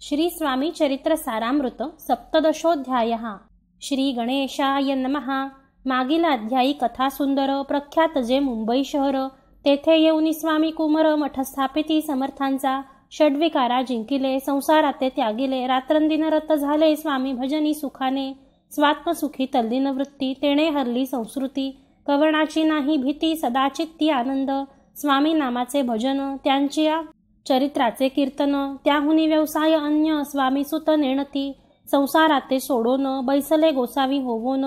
श्री स्वामी चरित्र सारामृत सप्तदशोऽध्यायः. श्री गणेशाय नमः. मागील अध्यायी कथा सुंदर. प्रख्यात जे मुंबई शहर, तेथे येऊनी स्वामी कुमर मठ स्थापिती समर्थांचा. षड्विकारा जिंकिले, संसाराते त्यागिले, रात्रंदिन रत झाले स्वामी भजनी सुखाने. स्वात्मसुखी तल्लीन वृत्ती, तेणे हरली संस्कृती. कवणाची नाही भीती, सदाचित्ती आनंद. स्वामी नामाचे भजन, त्यांच्या चरित्राचे कीर्तन. त्याहुनी व्यवसाय अन्य, स्वामी सुत नेणती. संसाराते सोडोन, बैसले गोसावी होवोन.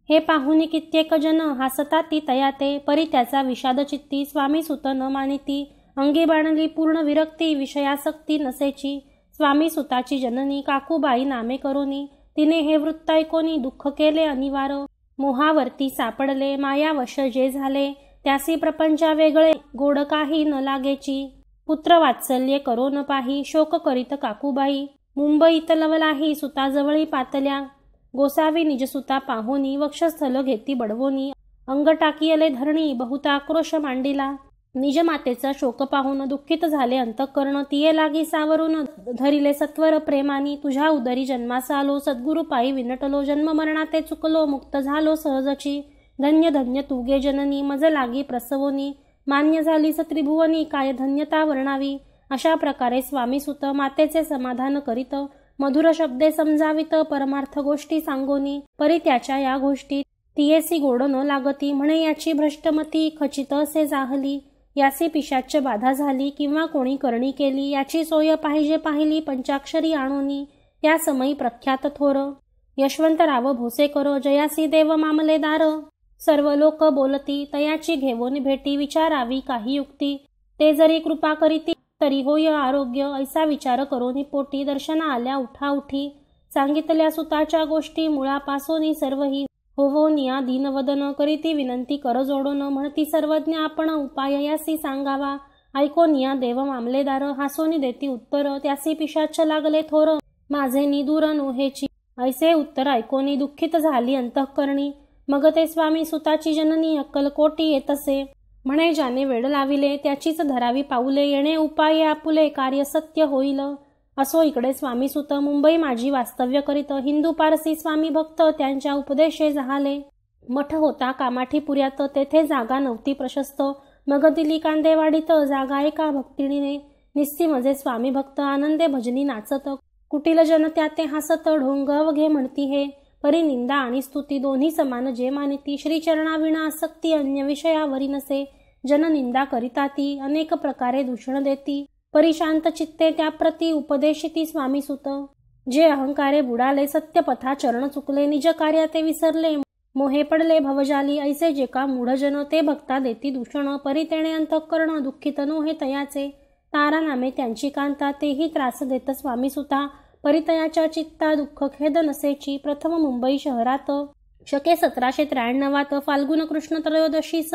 हे पाहुनी कित्येक जन, हासताती तयाते. परी त्याचा विषाद चित्ती, स्वामी सुत न मानिती. अंगी बाणली पूर्ण विरक्ती, विषयासक्ती नसेची. स्वामी सुताची जननी, काकूबाई नामे करोनी. तिने हे वृत्त ऐकोनी, दुःख केले अनिवार. मोहावरती सापडले, मायावश जे झाले. त्यासी प्रपंचा वेगळे, गोड काही न लागेची. पुत्र वात्सल्ये करो न पाही, शोक करीत काकूबाई. मुंबईत लवलाही, सुताजवळी पातल्या. गोसावी निजसुता पाहोनी, वक्षस्थल घेती बडवोनी. अंग टाकियले धरणी, बहुत आक्रोश मांडिला. निज मातेचा शोक पाहून दुःखित झाले अंतःकरण. तिये लागी सावरून, धरिले सत्वर प्रेमानी. तुझ्या उदरी जन्मास आलो, सद्गुरु पायी विनटलो. जन्म मरणाते चुकलो, मुक्त झालो सहजची. धन्य धन्य तुगे जननी, मज लागी प्रसवोनी. मान्य झालीस त्रिभुवनी, काय धन्यता वर्णावी. अशा प्रकारे स्वामी सुत मातेचे समाधान करीत. मधुर शब्दे समजावित, परमार्थ गोष्टी सांगोनी. परी त्याच्या या गोष्टी तियेसी गोड न लागती. म्हणे याची भ्रष्टमती, खचित असे जाहली. यासी पिशाच्च बाधा झाली, किंवा कोणी करणी केली. याची सोय पाहिजे पाहिली, पंचाक्षरी आणोनी. त्या समयी प्रख्यात थोर यशवंतराव भोसेकर, जयासी देव मामलेदार. सर्व लोक बोलती, तयाची घेवोनी भेटी. विचारावी काही युक्ती, ते जरी कृपा करीती. तरी होय आरोग्य, ऐसा विचार करोनी पोटी. दर्शना आल्या उठा उठी, सांगितल्या सुताच्या गोष्टी. मुळापासोनी सर्वही होवोनिया दीनवदन. करीती विनंती कर जोडोन. म्हणती सर्वज्ञ आपण, उपाय यासी सांगावा. ऐकोनिया देव मामलेदार, हासोनी देती उत्तर. त्यासी पिशाच्च लागले थोर, माझे निदूर नोहेची. ऐसे उत्तर ऐकोनी दुःखित झाली अंतःकरणी. मग ते स्वामी सुताची जननी, अक्कलकोटी येतसे. म्हणे ज्याने वेड लाविले, त्याचीच धरावी पाऊले. येणे उपाय आपुले, कार्य सत्य होईल. असो इकडे स्वामी सुत, मुंबई माझी वास्तव्य करीत. हिंदू पारसी स्वामी भक्त, त्यांच्या उपदेशे जहाले. मठ होता कामाठी पुऱ्यात, तेथे जागा नव्हती प्रशस्त. मग दिली कांदेवाडीत, जागा एका भक्तिणीने. निस्ती मजे स्वामी भक्त, आनंदे भजनी नाचत. कुटील जन त्याते हासत, ढोंग अवघे म्हणती हे. परी निंदा आणि स्तुती, दोन्ही समान जे मानिती. श्रीचरणाविना आसक्ती, अन्य विषयावरी नसे. जन निंदा करिताती, अनेक प्रकारे दूषण देती. परी शांत चित्ते त्याप्रती, उपदेशिती स्वामी सुत. जे अहंकारे बुडाले, सत्यपथा चरण चुकले. निज कार्या ते विसरले, मोहे पडले भवजाली. ऐसे जे का मूढजन, ते भक्ता देती दूषण. परी तेणे अंतःकरण, दुःखित नोहे तयाचे. तारा नामे त्यांची कांता, तेही त्रास देत स्वामी सुता. परितयाच्या चित्ता, दुःख खेद नसेची. प्रथम मुंबई शहरात शके 1793 फाल्गुन कृष्ण त्रयोदशीस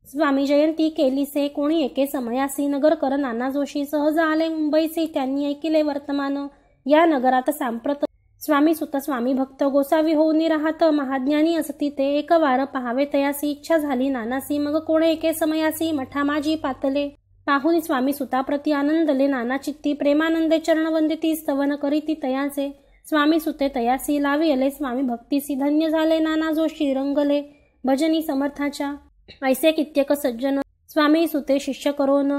स्वामी जयंती केलीसे. कोणी एके समयासी, नगरकर नाना जोशी सहज आले मुंबईसी. त्यांनी ऐकिले वर्तमान, या नगरात सांप्रत स्वामी सुत स्वामी भक्त. गोसावी होऊनी राहत, महाज्ञानी असती ते. एक वार पहावे तयासी, इच्छा झाली नानासी. मग कोणे एके समयासी, मठा माझी पातले. पाहुनी स्वामी सुताप्रती आनंदले नाना चित्ती. प्रेमानंदे चरण वंदिती, स्तवन करीती तयाचे. स्वामी सुते तयासी, लावी अले स्वामी भक्तीसी. धन्य झाले नाना जोशी, रंगले भजनी समर्थाच्या. ऐसे कित्येक सज्जन, स्वामी सुते शिष्य करोन.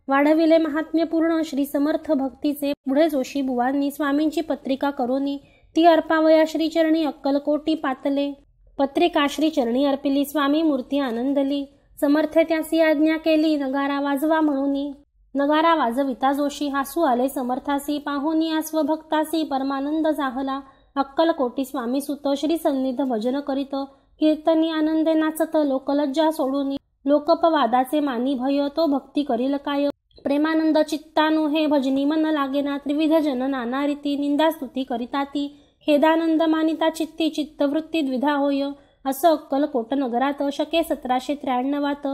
वाढविले महात्म्य पूर्ण, श्री समर्थ भक्तीचे. पुढे जोशी बुवांनी स्वामींची पत्रिका करोनी. ती अर्पावया श्रीचरणी, अक्कलकोटी पातले. पत्रिका श्रीचरणी अर्पिली, स्वामी मूर्ती आनंदली. समर्थे त्यासी आज्ञा केली, नगारा वाजवा म्हणूनी. नगारा वाजविता जोशी, हासू आले समर्थासी. पाहोनी स्वभक्तासी, परमानंद जाहला. अक्कलकोटी स्वामी सुत, श्री सन्निध भजन करीत. कीर्तनी आनंदे नाचत, लोकलज्जा सोडूनी. लोकपवादाचे मानी भय, तो भक्ती करील काय. प्रेमानंद चित्तानो हे, भजनी मन लागेना. त्रिविध जन नाना रीती, निंदा स्तुती करिताती. खेदानंद मानिता चित्ती, चित्तवृत्ती द्विधा होय. असं अक्कलकोट नगरात शके 1793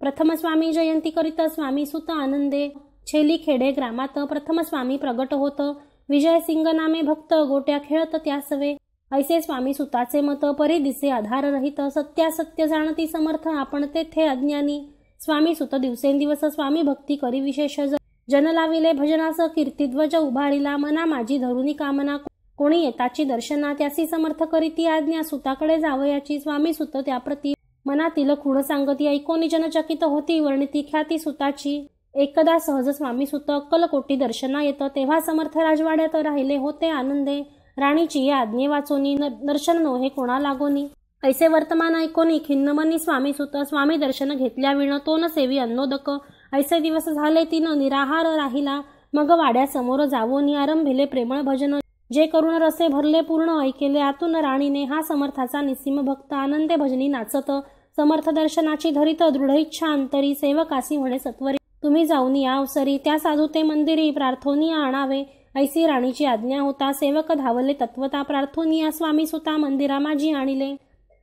प्रथम स्वामी जयंती करीत स्वामी सुत आनंदे. छेली खेडे ग्रामात प्रथम स्वामी प्रगट होत. विजयसिंग नामे भक्त, गोट्या खेळत त्यासवे. ऐसे स्वामी सुताचे मत, परी दिसे आधार रहित. सत्यासत्य जाणती समर्थ, आपण तेथे अज्ञानी. स्वामी सुत दिवसेंदिवस स्वामी भक्ती करी विशेष. जन लाविले भजनास कीर्तिध्वज उभारिला, मना माझी धरुनी कामना, कोणी येताची दर्शना, त्यासी समर्थ करीती आज्ञा, सुताकडे जावयाची, स्वामी सुत त्याप्रती मनातील खूण सांगती, ऐकोनी जनचकित होती, वर्णिती ख्याती सुताची. एकदा सहज स्वामी सुत अक्कलकोटी दर्शना येत, तेव्हा समर्थ राजवाड्यात राहिले होते आनंदे, राणीची या आज्ञे वाचोनी, दर्शन नोहे कोणा लागोनी. ऐसे वर्तमान ऐकोनी खिन्न मनी स्वामी सुत, स्वामी दर्शन घेतल्या विण, तो न सेवी अन्नोदक. ऐसे दिवस झाले तीन निराहार राहिला, मग वाड्या समोर जावोनी, आरंभिले प्रेमळ भजन, जे करून रसे भरले पूर्ण, ऐकेले आतून राणीने, हा समर्थाचा निसीम भक्त, आनंदे भजनी नाचत, समर्थ दर्शनाची धरित, दृढ इच्छा अंतरी, सेवकासी म्हणे सत्वरी, तुम्ही जाऊन या अवसरी, त्या साधू ते मंदिरी, प्रार्थोनिया आणावे, ऐसी राणीची आज्ञा होता, सेवक धावले तत्वता, प्रार्थोनिया स्वामी सुता मंदिरा माझी आणिले,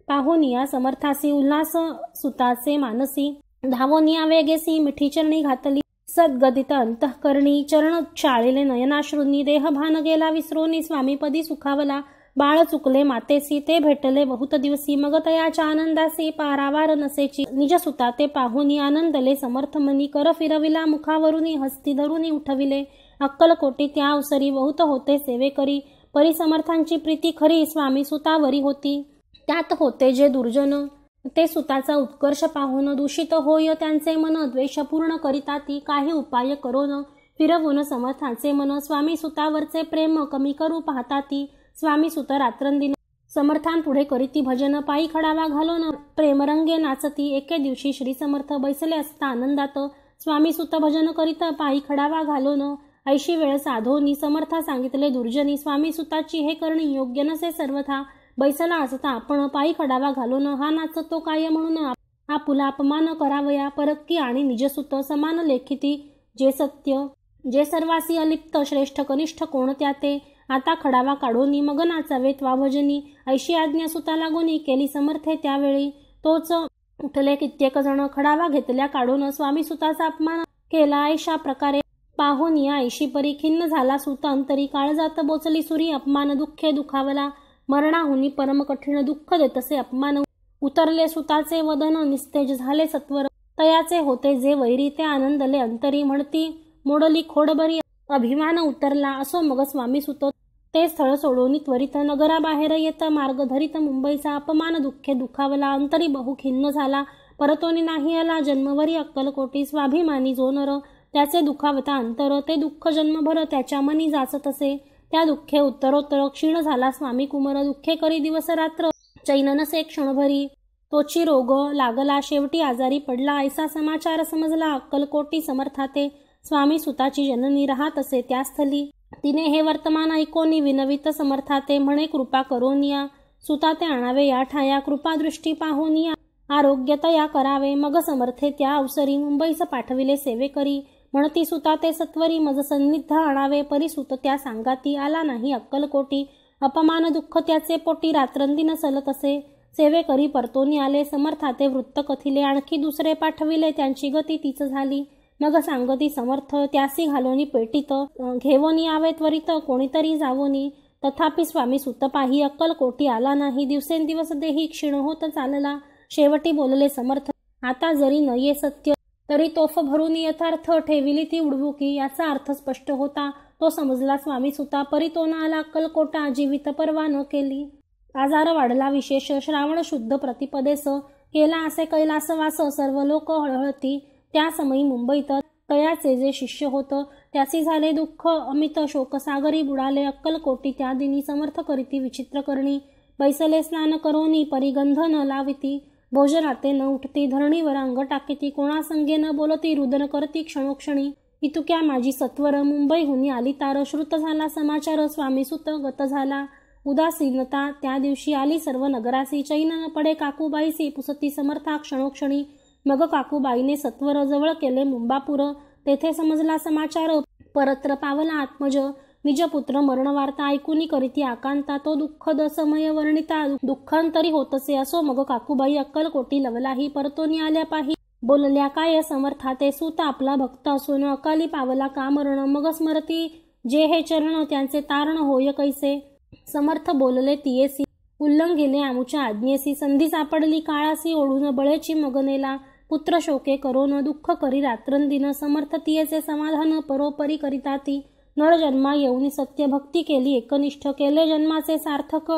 पाहोनिया समर्थासी, उल्हास सुताचे मानसी, धावोनिया वेगेसी, मिठी चरणी घातली, सद्गदित अंतःकरणी, चरण शाळिले नयनाश्रूंनी, देहभान गेला विसरोनी, स्वामीपदी सुखावला, बाळ चुकले मातेसी, ते भेटले बहुत दिवसी, मग तयाच्या आनंदासी, पारावार नसेची, निज सुता ते पाहुनी, आनंदले समर्थ मनी, कर फिरविला मुखावरुनी, हस्ती धरुनी उठविले, अक्कलकोटी त्या अवसरी, बहुत होते सेवेकरी, परिसमर्थांची प्रीती खरी, स्वामी सुतावरी होती, त्यात होते जे दुर्जन, ते सुताचा उत्कर्ष पाहून दूषित होय त्यांचे मन, द्वेषपूर्ण करिता ती, काही उपाय करोन फिरवून समर्थांचे मन, स्वामी सुतावरचे प्रेम कमी करू पाहता ती, स्वामी सुत रात्रंदिन समर्थांपुढे करीती भजन, पायी खडावा घालून प्रेमरंगे नाचती, एके दिवशी श्री समर्थ बैसले असता आनंदात, स्वामी सुत भजन करीत पायी खडावा घालून, ऐशी वेळ साधोनी, समर्था सांगितले दुर्जनी, स्वामी सुताची हे करणी योग्य नसे सर्वथा, बैसला असता आपण पायी खडावा घालून, हा नाचतो काय म्हणून आपुला अपमान करावया, परक्की आणि निजसुत समान लेखिती, जे सत्य जे सर्वासी अलिप्त, श्रेष्ठ कनिष्ठ कोणत्या ते, आता खडावा काढोनी, मग नाचावे त्वाभजनी, ऐशी आज्ञा सुता लागोनी, केली समर्थे त्यावेळी, तोच उठले कित्येक जण, खडावा घेतल्या काढून, स्वामी सुताचा अपमान केला ऐशा प्रकारे, पाहोनिया ऐशी परी, खिन्न झाला सुत अंतरी, काळजात बोचली सुरी, अपमान दुःखे दुखावला, मरणाहुनी परम कठीण दुःख देतसे अपमान, उतरले सुताचे वदन, निस्तेज झाले सत्वर, तयाचे होते जे वैरी, ते आनंदले अंतरी, म्हणती मोडली खोडबरी, अभिमान उतरला, असो मग स्वामी सुत ते स्थळ सोडून त्वरित, नगराबाहेर येत मार्ग धरित मुंबईचा, अपमान दुःखे दुखावला, अंतरी बहु खिन्न झाला, परतोनी नाही आला, जन्मवरी अक्कलकोटी, स्वाभिमानी जो नर, त्याचे दुखावता अंतर, ते दुःख जन्मभर त्याच्या मनी जाचत असे, त्या दुःखे उत्तरोत्तर क्षीण झाला स्वामी कुमर, दुःखे करी दिवस रात्र, चैन नसे क्षणभरी, तोची रोग लागला, शेवटी आजारी पडला, ऐसा समाचार समजला अक्कलकोटी समर्थाते, स्वामी सुताची जननी राहत असे त्या स्थली, तिने हे वर्तमान ऐकोनी, विनवित समर्थाते, म्हणे कृपा करोनिया, सुताते आणावे या ठाया, कृपादृष्टी पाहोनिया, आरोग्य तया करावे, मग समर्थे त्या अवसरी, मुंबईस पाठविले सेवेकरी, म्हणती सुताते सत्वरी, मज सन्निध आणावे, परिसुत त्या सांगाती, आला नाही अक्कलकोटी, अपमान दुःख त्याचे पोटी, रात्रंदिन सलत असे, सेवेकरी परतोनी आले, समर्थाते वृत्त कथिले, आणखी दुसरे पाठविले, त्यांची गती तीच झाली, मग सांगती समर्थ, त्यासी घालोनी पेटीत, घेवोनी आवे त्वरित, कोणीतरी जावोनी, तथापि स्वामी सुत पाही, अक्कलकोटी आला नाही, दिवसेंदिवस देही क्षीण होत चालला, शेवटी बोलले समर्थ, आता जरी नये सत्य, तरी तोफ भरून यथार्थ, ठेविली ती उडवुकी, याचा अर्थ स्पष्ट होता, तो समजला स्वामी सुता, परी तो न आला अक्कलकोटा, जीवित परवा न केली, आजार वाढला विशेष, श्रावण शुद्ध प्रतिपदेस, केला असे कैलासवास, सर्व लोक हळहळती, त्या समयी मुंबईत तयाचे जे शिष्य होतं, त्यासी झाले दुःख अमित, शोकसागरी बुडाले, अक्कलकोटी त्या दिनी, समर्थ करीती विचित्र करणी, बैसले स्नान करोनी, परिगंध न लाविती, भोजनाते न उठती, धरणीवर अंग टाकीती, कोणासंगे न बोलती, रुदन करती क्षणोक्षणी, इतुक्या माझी सत्वर, मुंबईहुनी आली तार, श्रुत झाला समाचार, स्वामी सुत गत झाला, उदासीनता त्या दिवशी आली सर्व नगरासी, चैन न पडे काकूबाईसी, पुसती समर्था क्षणोक्षणी, मग काकूबाईने सत्वर जवळ केले मुंबापूर, तेथे समजला समाचार, परत्र पावला आत्मज, निजपुत्र मरणवार्ता ऐकुनी करीती आकांता, तो दुःखद समय वर्णिता, दुःखांतरी होतसे, असो मग काकूबाई अक्कलकोटी लवलाही, परतोनी आल्या पाही, बोलल्या काय समर्थाते, सूत आपला भक्त असून अकाली पावला का मरण, मग स्मरती जे हे चरण, त्यांचे तारण होय कैसे, समर्थ बोलले तियेसी, उल्लंघिले आमुच्या आज्ञेसी, संधी सापडली काळासी, ओढून बळेची मगनेला, पुत्र शोके करोन दुःख करी रात्रंदिन समर्थ तियेचे समाधान परोपरी करिताती नर जन्मा येऊनी सत्य भक्ती केली एकनिष्ठ केले जन्माचे सार्थक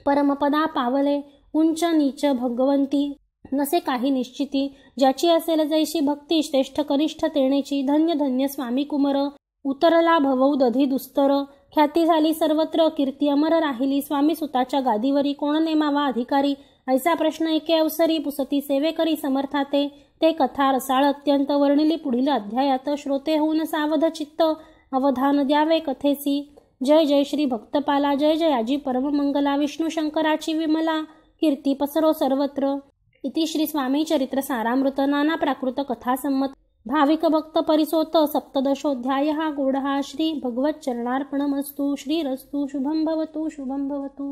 परमपदा पावले उंच नीच भगवंती नसे काही निश्चिती ज्याची असेल जैशी भक्ती श्रेष्ठ कनिष्ठ तेणेची धन्य धन्य स्वामी कुमर उतरला भवऊ दधी दुस्तर ख्याती झाली सर्वत्र कीर्ती अमर राहिली स्वामी सुताच्या गादीवरी कोण नेमावा अधिकारी ऐसा प्रश्न एके अवसरी पुसती सेवेकरी समर्थाते ते कथा रसाळ अत्यंत वर्णिली पुढील अध्यायात श्रोते होऊन सावध चित्त अवधान द्यावे कथेसी जय जय श्री भक्तपाला जय जय आजी परममंगला विष्णू शंकराची विमला कीर्ती पसरो सर्वत्र इति श्री स्वामी चरित्र सारामृत नाना प्राकृत कथा संमत भाविक भक्त परिसोत सप्तदशोऽध्यायः गूढः श्री भगवत चरणार्पणमस्तु श्रीरस्तु शुभं भवतु शुभं भवतु।